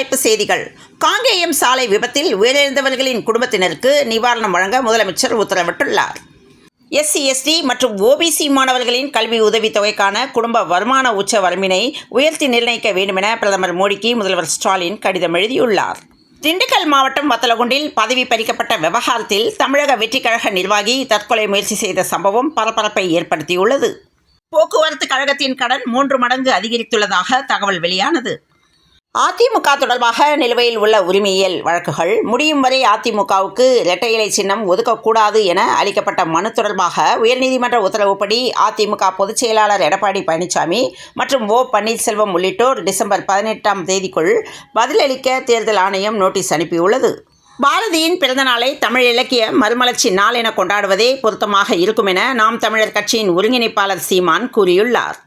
தலைப்புச் செய்திகள். காங்கேயம் சாலை விபத்தில் உயிரிழந்தவர்களின் குடும்பத்தினருக்கு நிவாரணம் வழங்க முதலமைச்சர் உத்தரவிட்டுள்ளார். எஸ்சி, எஸ்டி மற்றும் ஓபிசி மாணவர்களின் கல்வி உதவித்தொகைக்கான குடும்ப வருமான உச்ச வரம்பினை உயர்த்தி நிர்ணயிக்க வேண்டுமென பிரதமர் மோடிக்கு முதல்வர் ஸ்டாலின் கடிதம் எழுதியுள்ளார். திண்டுக்கல் மாவட்டம் வத்தலகுண்டில் பதவி பறிக்கப்பட்ட விவகாரத்தில் தமிழக வெற்றிக் கழக நிர்வாகி தற்கொலை முயற்சி செய்த சம்பவம் பரபரப்பை ஏற்படுத்தியுள்ளது. போக்குவரத்து கழகத்தின் கடன் 3 மடங்கு அதிகரித்துள்ளதாக தகவல் வெளியானது. அதிமுக தொடர்பாக நிலுவையில் உள்ள உரிமையியல் வழக்குகள் முடியும் வரை அதிமுகவுக்கு இரட்டை இலை சின்னம் ஒதுக்கக்கூடாது என அளிக்கப்பட்ட மனு தொடர்பாக உயர்நீதிமன்ற உத்தரவுப்படி அதிமுக பொதுச் செயலாளர் எடப்பாடி பழனிசாமி மற்றும் ஓ பன்னீர்செல்வம் உள்ளிட்டோர் டிசம்பர் 18ஆம் தேதிக்குள் பதிலளிக்க தேர்தல் ஆணையம் நோட்டீஸ் அனுப்பியுள்ளது. பாரதியின் பிறந்தநாளை தமிழ் இலக்கிய மறுமலர்ச்சி நாள் என கொண்டாடுவதே பொருத்தமாக இருக்கும் என நாம் தமிழர் கட்சியின் ஒருங்கிணைப்பாளர் சீமான் கூறியுள்ளார்.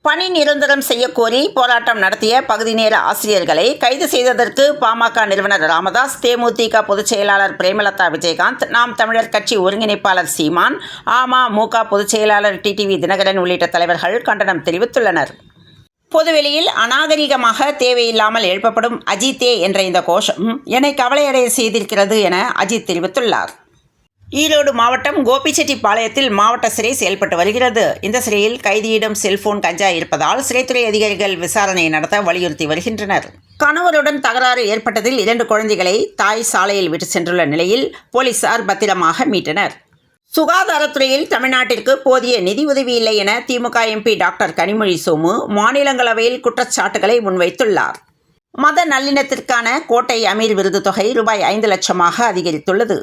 பணி நிரந்தரம் செய்யக்கோரி போராட்டம் நடத்திய பகுதி நேர ஆசிரியர்களை கைது செய்ததற்கு பாமக நிறுவனர் ராமதாஸ், தேமுதிக பொதுச் செயலாளர் பிரேமலதா விஜயகாந்த், நாம் தமிழர் கட்சி ஒருங்கிணைப்பாளர் சீமான், அமமுக பொதுச் செயலாளர் டிடிவி தினகரன் உள்ளிட்ட தலைவர்கள் கண்டனம் தெரிவித்துள்ளனர். பொதுவெளியில் அநாகரிகமாக தேவையில்லாமல் எழுப்பப்படும் அஜித்தே என்ற இந்த கோஷம் என்னை கவலையடைய செய்திருக்கிறது என அஜித் தெரிவித்துள்ளார். ஈரோடு மாவட்டம் கோபிச்செட்டிப்பாளையத்தில் மாவட்ட சிறை செயல்பட்டு வருகிறது. இந்த சிறையில் கைதியிடம் செல்போன், கஞ்சா இருப்பதால் சிறைத்துறை அதிகாரிகள் விசாரணை நடத்த வலியுறுத்தி வருகின்றனர். கணவருடன் தகராறு ஏற்பட்டதில் 2 குழந்தைகளை தாய் சாலையில் விட்டு சென்றுள்ள நிலையில் போலீசார் பத்திரமாக மீட்டனர். சுகாதாரத்துறையில் தமிழ்நாட்டிற்கு போதிய நிதி உதவி இல்லை என திமுக எம்பி டாக்டர் கனிமொழி சோமு மாநிலங்களவையில் குற்றச்சாட்டுகளை முன்வைத்துள்ளார். மத நல்லிணத்திற்கான கோட்டை அமீர் விருது தொகை ரூபாய் 5 லட்சமாக அதிகரித்துள்ளது.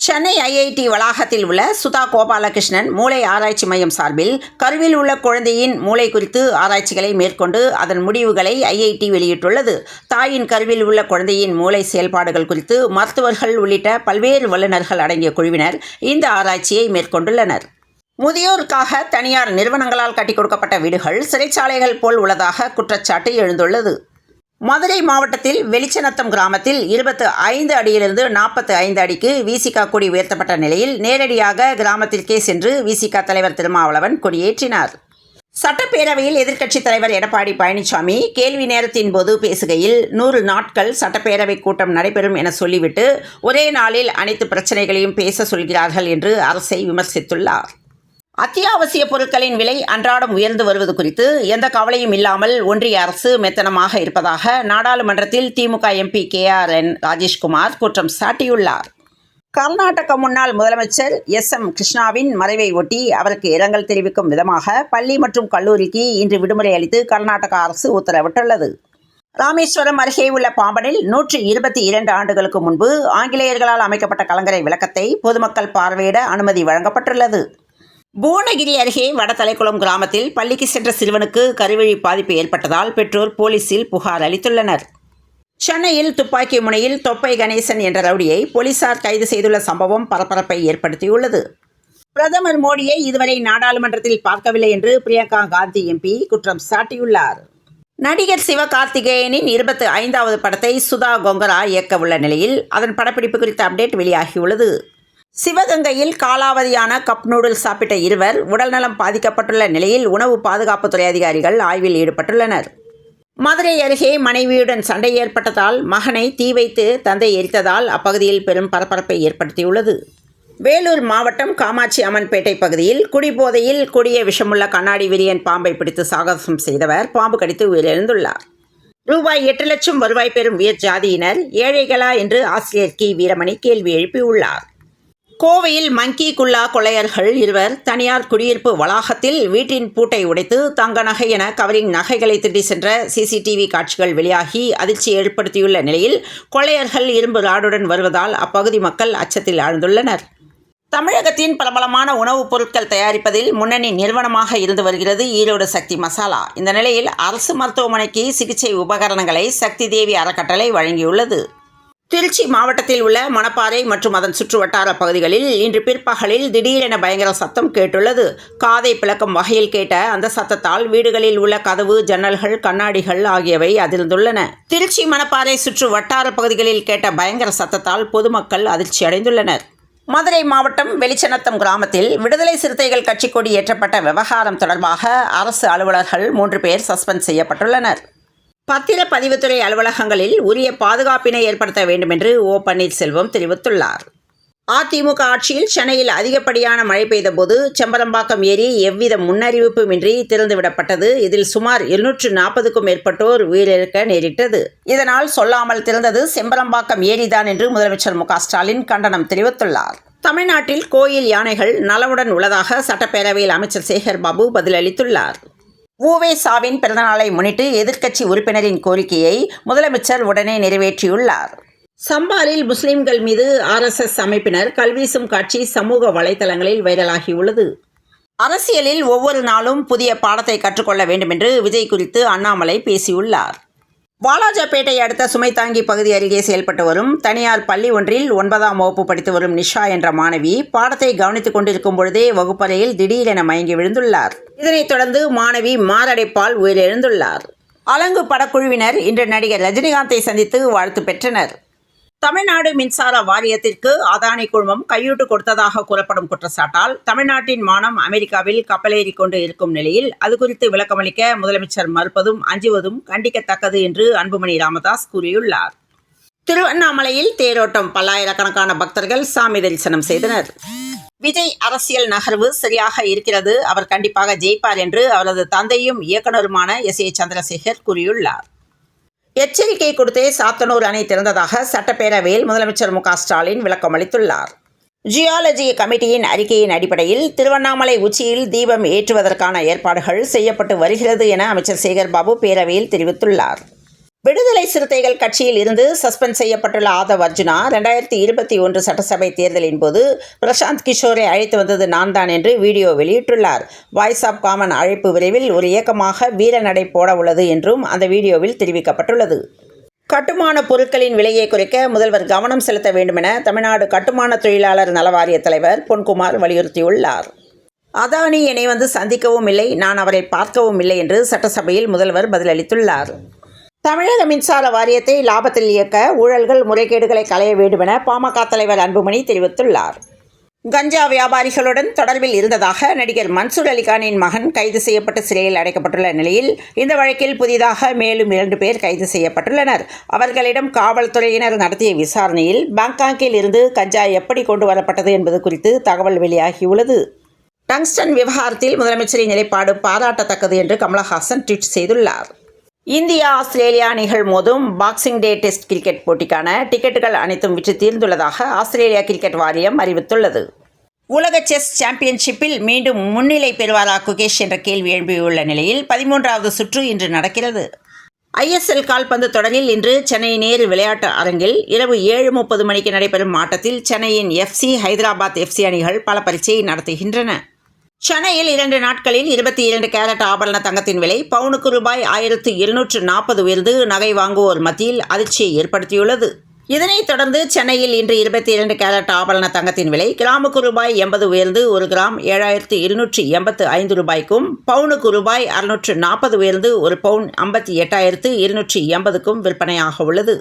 சென்னை ஐஐடி வளாகத்தில் உள்ள சுதா கோபாலகிருஷ்ணன் மூளை ஆராய்ச்சி மையம் சார்பில் கருவில் உள்ள குழந்தையின் மூளை குறித்து ஆராய்ச்சிகளை மேற்கொண்டு அதன் முடிவுகளை ஐஐடி வெளியிட்டுள்ளது. தாயின் கருவில் உள்ள குழந்தையின் மூளை செயல்பாடுகள் குறித்து மருத்துவர்கள் உள்ளிட்ட பல்வேறு வல்லுநர்கள் அடங்கிய குழுவினர் இந்த ஆராய்ச்சியை மேற்கொண்டுள்ளனர். முதியோருக்காக தனியார் நிறுவனங்களால் கட்டிக் கொடுக்கப்பட்ட வீடுகள் சிறைச்சாலைகள் போல் உள்ளதாக குற்றச்சாட்டு எழுந்துள்ளது. மதுரை மாவட்டத்தில் வெளிச்சநத்தம் கிராமத்தில் 25 அடியிலிருந்து 45 அடிக்கு விசிக கொடி உயர்த்தப்பட்ட நிலையில் நேரடியாக கிராமத்திற்கே சென்று விசிக தலைவர் திருமாவளவன் கொடியேற்றினார். சட்டப்பேரவையில் எதிர்க்கட்சித் தலைவர் எடப்பாடி பழனிசாமி கேள்வி நேரத்தின் போது பேசுகையில் 100 நாட்கள் சட்டப்பேரவை கூட்டம் நடைபெறும் என சொல்லிவிட்டு ஒரே நாளில் அனைத்து பிரச்சனைகளையும் பேச சொல்கிறார்கள் என்று அரசை விமர்சித்துள்ளார். அத்தியாவசிய பொருட்களின் விலை அன்றாடம் உயர்ந்து வருவது குறித்து எந்த கவலையும் இல்லாமல் ஒன்றிய அரசு மெத்தனமாக இருப்பதாக நாடாளுமன்றத்தில் திமுக எம்பி KRN ராஜேஷ்குமார் குற்றம் சாட்டியுள்ளார். கர்நாடக முன்னாள் முதலமைச்சர் SM கிருஷ்ணாவின் மறைவை ஒட்டி அவருக்கு இரங்கல் தெரிவிக்கும் விதமாக பள்ளி மற்றும் கல்லூரிக்கு இன்று விடுமுறை அளித்து கர்நாடக அரசு உத்தரவிட்டுள்ளது. ராமேஸ்வரம் அருகே உள்ள பாம்பனில் 122 ஆண்டுகளுக்கு முன்பு ஆங்கிலேயர்களால் அமைக்கப்பட்ட கலங்கரை விளக்கத்தை பொதுமக்கள் பார்வையிட அனுமதி வழங்கப்பட்டுள்ளது. புவனகிரி அருகே வடதலைக்குளம் கிராமத்தில் பள்ளிக்கு சென்ற சிறுவனுக்கு கருவழி பாதிப்பு ஏற்பட்டதால் பெற்றோர் போலீசில் புகார் அளித்துள்ளனர். சென்னையில் துப்பாக்கி முனையில் தொப்பை கணேசன் என்ற ரவுடியை போலீசார் கைது செய்துள்ள சம்பவம் பரபரப்பை ஏற்படுத்தியுள்ளது. பிரதமர் மோடியை இதுவரை நாடாளுமன்றத்தில் பார்க்கவில்லை என்று பிரியங்கா காந்தி எம்பி குற்றம் சாட்டியுள்ளார். நடிகர் சிவகார்த்திகேயனின் 25வது படத்தை சுதா கொங்கரா இயக்க உள்ள நிலையில் அதன் படப்பிடிப்பு குறித்த அப்டேட் வெளியாகியுள்ளது. சிவகங்கையில் காலாவதியான கப் நூடுல்ஸ் சாப்பிட்ட இருவர் உடல்நலம் பாதிக்கப்பட்டுள்ள நிலையில் உணவு பாதுகாப்புத்துறை அதிகாரிகள் ஆய்வில் ஈடுபட்டுள்ளனர். மதுரை அருகே மனைவியுடன் சண்டை ஏற்பட்டதால் மகனை தீ வைத்து தந்தை எரித்ததால் அப்பகுதியில் பெரும் பரபரப்பை ஏற்படுத்தியுள்ளது. வேலூர் மாவட்டம் காமாட்சி அம்மன்பேட்டை பகுதியில் குடிபோதையில் கொடிய விஷமுள்ள கண்ணாடி விரியன் பாம்பை பிடித்து சாகசம் செய்தவர் பாம்பு கடித்து உயிரிழந்துள்ளார். ரூபாய் 8 லட்சம் வருவாய் பெறும் உயர் ஜாதியினர் ஏழைகளா என்று ஆசிரியர் கி வீரமணி கேள்வி எழுப்பியுள்ளார். கோவையில் மங்கி குல்லா கொள்ளையர்கள் 2 தனியார் குடியிருப்பு வளாகத்தில் வீட்டின் பூட்டை உடைத்து தங்க நகை என கவரிங் நகைகளை திருடி சென்ற CCTV காட்சிகள் வெளியாகி அதிர்ச்சி ஏற்படுத்தியுள்ள நிலையில் கொள்ளையர்கள் இரும்பு ராடுடன் வருவதால் அப்பகுதி மக்கள் அச்சத்தில் ஆழ்ந்துள்ளனர். தமிழகத்தின் பிரபலமான உணவுப் பொருட்கள் தயாரிப்பதில் முன்னணி நிறுவனமாக இருந்து வருகிறது ஈரோடு சக்தி மசாலா. இந்த நிலையில் அரசு மருத்துவமனைக்கு சிகிச்சை உபகரணங்களை சக்தி தேவி அறக்கட்டளை வழங்கியுள்ளது. திருச்சி மாவட்டத்தில் உள்ள மணப்பாறை மற்றும் அதன் சுற்றுவட்டார பகுதிகளில் இன்று பிற்பகலில் திடீரென பயங்கர சத்தம் கேட்டுள்ளது. காதை பிளக்கும் வகையில் கேட்ட அந்த சத்தத்தால் வீடுகளில் உள்ள கதவு, ஜன்னல்கள், கண்ணாடிகள் ஆகியவை அதிர்ந்துள்ளன. திருச்சி மணப்பாறை சுற்று வட்டார பகுதிகளில் கேட்ட பயங்கர சத்தத்தால் பொதுமக்கள் அதிர்ச்சி அடைந்துள்ளனர். மதுரை மாவட்டம் வெளிச்சநத்தம் கிராமத்தில் விடுதலை சிறுத்தைகள் கட்சி கொடி ஏற்றப்பட்ட விவகாரம் தொடர்பாக அரசு அலுவலர்கள் 3 பேர் சஸ்பெண்ட் செய்யப்பட்டுள்ளனர். பத்திரப்பதிவுத்துறை அலுவலகங்களில் உரிய பாதுகாப்பினை ஏற்படுத்த வேண்டும் என்று ஓ பன்னீர்செல்வம் தெரிவித்துள்ளார். அதிமுக ஆட்சியில் சென்னையில் அதிகப்படியான மழை பெய்தபோது செம்பரம்பாக்கம் ஏரி எவ்வித முன்னறிவிப்புமின்றி திறந்துவிடப்பட்டது. இதில் சுமார் 240க்கும் மேற்பட்டோர் உயிரிழக்க நேரிட்டது. இதனால் சொல்லாமல் திறந்தது செம்பரம்பாக்கம் ஏரிதான் என்று முதலமைச்சர் மு.க.ஸ்டாலின் கண்டனம் தெரிவித்துள்ளார். தமிழ்நாட்டில் கோயில் யானைகள் நலமுடன் உள்ளதாக சட்டப்பேரவையில் அமைச்சர் சேகர்பாபு பதிலளித்துள்ளார். உ.வே.சாவின் பிறந்தநாளை முன்னிட்டு எதிர்க்கட்சி உறுப்பினரின் கோரிக்கையை முதலமைச்சர் உடனே நிறைவேற்றியுள்ளார். சம்பாரில் முஸ்லிம்கள் மீது RSS அமைப்பினர் கல்வீசும் காட்சி சமூக வலைதளங்களில் வைரலாகியுள்ளது. அரசியலில் ஒவ்வொரு நாளும் புதிய பாடத்தை கற்றுக்கொள்ள வேண்டும் என்று விஜய் குறித்து அண்ணாமலை பேசியுள்ளார். வாலாஜாபேட்டை அடுத்த சுமைதாங்கி பகுதி அருகே செயல்பட்டு வரும் தனியார் பள்ளி ஒன்றில் 9ஆம் வகுப்பு படித்து வரும் நிஷா என்ற மாணவி பாடத்தை கவனித்துக் கொண்டிருக்கும் பொழுதே வகுப்பறையில் திடீரென மயங்கி விழுந்துள்ளார். இதனைத் தொடர்ந்து மாணவி மாரடைப்பால் உயிரிழந்துள்ளார். அலங்கு படக்குழுவினர் இன்று நடிகர் ரஜினிகாந்தை சந்தித்து வாழ்த்து பெற்றனர். தமிழ்நாடு மின்சார வாரியத்திற்கு அதானி குழுமம் கையூட்டு கொடுத்ததாக கூறப்படும் குற்றச்சாட்டால் தமிழ்நாட்டின் மானம் அமெரிக்காவில் கப்பலேறி கொண்டு இருக்கும் நிலையில் அது குறித்து விளக்கமளிக்க முதலமைச்சர் மறுப்பதும் அஞ்சுவதும் கண்டிக்கத்தக்கது என்று அன்புமணி ராமதாஸ் கூறியுள்ளார். திருவண்ணாமலையில் தேரோட்டம், பல்லாயிரக்கணக்கான பக்தர்கள் சாமி தரிசனம் செய்தனர். விஜய் அரசியல் நகர்வு சரியாக இருக்கிறது, அவர் கண்டிப்பாக ஜெயிப்பார் என்று அவரது தந்தையும் இயக்குநருமான S.A. சந்திரசேகர் கூறியுள்ளார். எச்சரிக்கை கொடுத்தே சாத்தனூர் அணை திறந்ததாக சட்டப்பேரவையில் முதலமைச்சர் மு.க.ஸ்டாலின் விளக்கம் அளித்துள்ளார். ஜியாலஜி கமிட்டியின் அறிக்கையின் அடிப்படையில் திருவண்ணாமலை உச்சியில் தீபம் ஏற்றுவதற்கான ஏற்பாடுகள் செய்யப்பட்டு வருகிறது என அமைச்சர் சேகர்பாபு பேரவையில் தெரிவித்துள்ளார். விடுதலை சிறுத்தைகள் கட்சியில் இருந்து சஸ்பெண்ட் செய்யப்பட்டுள்ள ஆதவ் அர்ஜுனா 2021 சட்டசபை தேர்தலின் போது பிரசாந்த் கிஷோரை அழைத்து வந்தது நான் தான் என்று வீடியோ வெளியிட்டுள்ளார். வாய்ஸ் ஆஃப் காமன் அழைப்பு விரைவில் ஒரு இயக்கமாக வீரநடை போட உள்ளது என்றும் அந்த வீடியோவில் தெரிவிக்கப்பட்டுள்ளது. கட்டுமான பொருட்களின் விலையை குறைக்க முதல்வர் கவனம் செலுத்த வேண்டுமென தமிழ்நாடு கட்டுமான தொழிலாளர் நல வாரிய தலைவர் பொன்குமார் வலியுறுத்தியுள்ளார். அதானி என்னை வந்து சந்திக்கவும் இல்லை, நான் அவரை பார்க்கவும் இல்லை என்று சட்டசபையில் முதல்வர் பதிலளித்துள்ளார். தமிழக மின்சார வாரியத்தை லாபத்தில் இயக்க ஊழல்கள் முறைகேடுகளை களைய வேண்டுமென பாமக தலைவர் அன்புமணி தெரிவித்துள்ளார். கஞ்சா வியாபாரிகளுடன் தொடர்பில் இருந்ததாக நடிகர் மன்சூர் அலிகானின் மகன் கைது செய்யப்பட்டு சிறையில் அடைக்கப்பட்டுள்ள நிலையில் இந்த வழக்கில் புதிதாக மேலும் 2 பேர் கைது செய்யப்பட்டுள்ளனர். அவர்களிடம் காவல்துறையினர் நடத்திய விசாரணையில் பாங்காக்கில் இருந்து கஞ்சா எப்படி கொண்டு வரப்பட்டது என்பது குறித்து தகவல் வெளியாகியுள்ளது. டங்ஸ்டன் விவகாரத்தில் முதலமைச்சரின் நிலைப்பாடு பாராட்டத்தக்கது என்று கமலஹாசன் ட்வீட் செய்துள்ளார். இந்தியா ஆஸ்திரேலியா அணிகள் மோதும் பாக்ஸிங் டே டெஸ்ட் கிரிக்கெட் போட்டிக்கான டிக்கெட்டுகள் அனைத்தும் விற்று தீர்ந்துள்ளதாக ஆஸ்திரேலியா கிரிக்கெட் வாரியம் அறிவித்துள்ளது. உலக செஸ் சாம்பியன்ஷிப்பில் மீண்டும் முன்னிலை பெறுவாரா குகேஷ் என்ற கேள்வி எழுப்பியுள்ள நிலையில் 13வது சுற்று இன்று நடக்கிறது. ISL கால்பந்து தொடரில் இன்று சென்னை நேரு விளையாட்டு அரங்கில் இரவு 7:30 மணிக்கு நடைபெறும் ஆட்டத்தில் சென்னையின் FC, ஹைதராபாத் FC அணிகள் பல பரீட்சை நடத்துகின்றன. சென்னையில் 2 நாட்களில் 22 கேரட் ஆபரண தங்கத்தின் விலை பவுனுக்கு ரூபாய் 1240 உயர்ந்து நகை வாங்குவோர் மத்தியில் அதிர்ச்சியை ஏற்படுத்தியுள்ளது. இதனைத் தொடர்ந்து சென்னையில் இன்று 22 கேரட் ஆபரண தங்கத்தின் விலை கிராமுக்கு ரூபாய் 80 உயர்ந்து 1 கிராம் 7285 ரூபாய்க்கும், பவுனுக்கு ரூபாய் 640 உயர்ந்து 1 பவுன் 58,280க்கும் விற்பனையாக உள்ளது.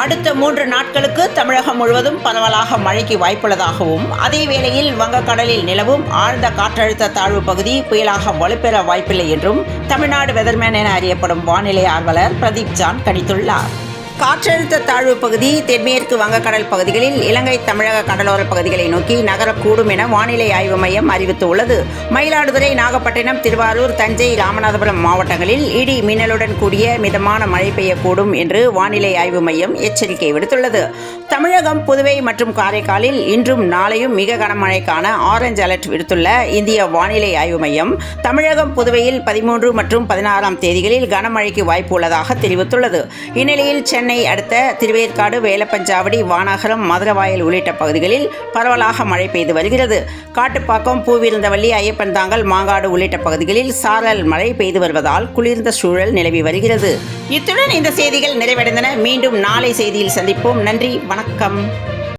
அடுத்த 3 நாட்களுக்கு தமிழகம் முழுவதும் பரவலாக மழைக்கு வாய்ப்புள்ளதாகவும், அதே வேளையில் வங்கக்கடலில் நிலவும் ஆழ்ந்த காற்றழுத்த தாழ்வு பகுதி புயலாக வலுப்பெற வாய்ப்பில்லை என்றும் தமிழ்நாடு வெதர்மேன் என அறியப்படும் வானிலை ஆர்வலர் பிரதீப் ஜான் கணித்துள்ளார். காற்றழுத்த தாழ்வு பகுதி தென்மேற்கு வங்கக்கடல் பகுதிகளில் இலங்கை தமிழக கடலோர பகுதிகளை நோக்கி நகரக்கூடும் என வானிலை ஆய்வு மையம் அறிவித்துள்ளது. மயிலாடுதுறை, நாகப்பட்டினம், திருவாரூர், தஞ்சை, ராமநாதபுரம் மாவட்டங்களில் இடி மின்னலுடன் கூடிய மிதமான மழை பெய்யக்கூடும் என்று வானிலை ஆய்வு மையம் எச்சரிக்கை விடுத்துள்ளது. தமிழகம், புதுவை மற்றும் காரைக்காலில் இன்றும் நாளையும் மிக கனமழைக்கான ஆரஞ்சு அலர்ட் விடுத்துள்ள இந்திய வானிலை ஆய்வு மையம் தமிழகம், புதுவையில் 13 மற்றும் 16ஆம் தேதிகளில் கனமழைக்கு வாய்ப்பு உள்ளதாக தெரிவித்துள்ளது. இந்நிலையில் சென்னை அடுத்த திருவேற்காடு, வேலப்பஞ்சாவடி, வானகரம், மதுரவாயல் உள்ளிட்ட பகுதிகளில் பரவலாக மழை பெய்து வருகிறது. காட்டுப்பாக்கம், பூவிருந்தவள்ளி, ஐயப்பன்தாங்கல், மாங்காடு உள்ளிட்ட பகுதிகளில் சாரல் மழை பெய்து வருவதால் குளிர்ந்த சூழல் நிலவி வருகிறது. இத்துடன் இந்த செய்திகள் நிறைவடைந்தன. மீண்டும் நாளை செய்தியில் சந்திப்போம். நன்றி, வணக்கம்.